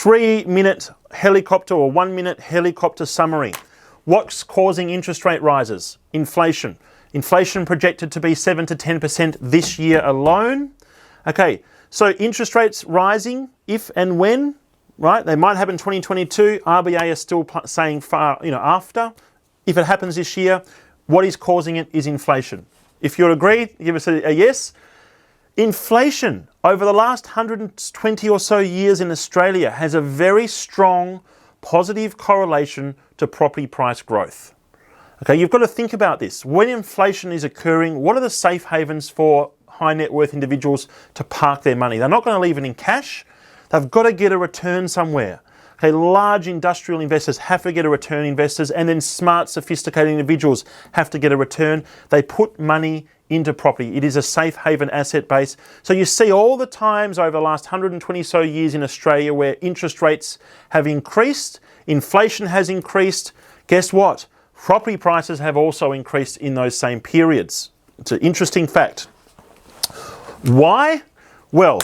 3-minute helicopter or 1-minute helicopter summary. What's causing interest rate rises? Inflation. Inflation projected to be 7 to 10% this year alone. Okay, so interest rates rising if and when, right? They might happen in 2022. RBA is still saying after. If it happens this year, what is causing it is inflation. If you agree, give us a yes. Inflation over the last 120 or so years in Australia has a very strong positive correlation to property price growth. Okay, you've got to think about this. When inflation is occurring, what are the safe havens for high net worth individuals to park their money? They're not going to leave it in cash. They've got to get a return somewhere. Okay, large industrial investors have to get a return, investors, and then smart, sophisticated individuals have to get a return. They put money into property. It is a safe haven asset base. So you see all the times over the last 120 so years in Australia where interest rates have increased, inflation has increased. Guess what? Property prices have also increased in those same periods. It's an interesting fact. Why? Well,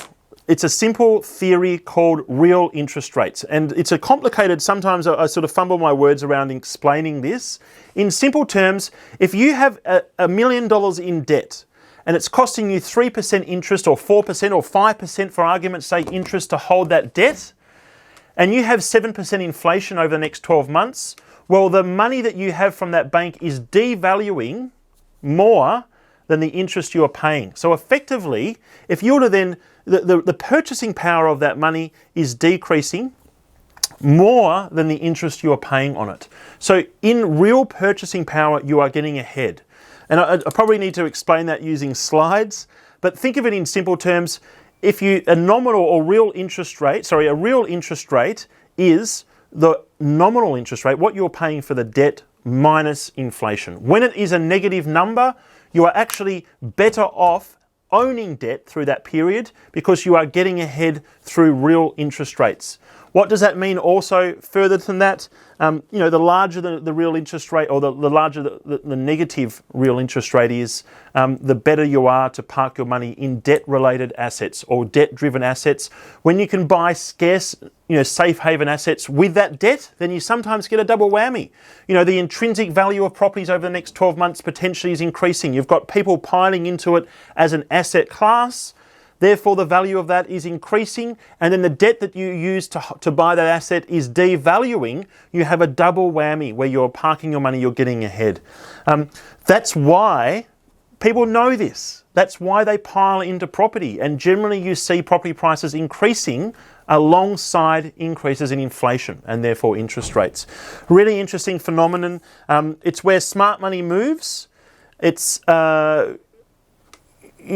it's a simple theory called real interest rates. And it's a complicated, sometimes I sort of fumble my words around explaining this. In simple terms, if you have $1 million in debt and it's costing you 3% interest or 4% or 5% for argument's sake interest to hold that debt, and you have 7% inflation over the next 12 months, well, the money that you have from that bank is devaluing more than the interest you are paying. So effectively, if you were to then, the purchasing power of that money is decreasing more than the interest you are paying on it. So in real purchasing power, you are getting ahead. And I probably need to explain that using slides, but think of it in simple terms. If a nominal or real interest rate, a real interest rate is the nominal interest rate, what you're paying for the debt minus inflation. When it is a negative number, you are actually better off owning debt through that period because you are getting ahead through real interest rates. What does that mean also further than that? The larger the real interest rate, or the larger the negative real interest rate is, the better you are to park your money in debt-related assets or debt-driven assets. When you can buy scarce, safe haven assets with that debt, then you sometimes get a double whammy. The intrinsic value of properties over the next 12 months potentially is increasing. You've got people piling into it as an asset class. Therefore, the value of that is increasing, and then the debt that you use to buy that asset is devaluing. You have a double whammy where you're parking your money, you're getting ahead. That's why people know this. That's why they pile into property, and generally you see property prices increasing alongside increases in inflation and therefore interest rates. Really interesting phenomenon. It's where smart money moves. It's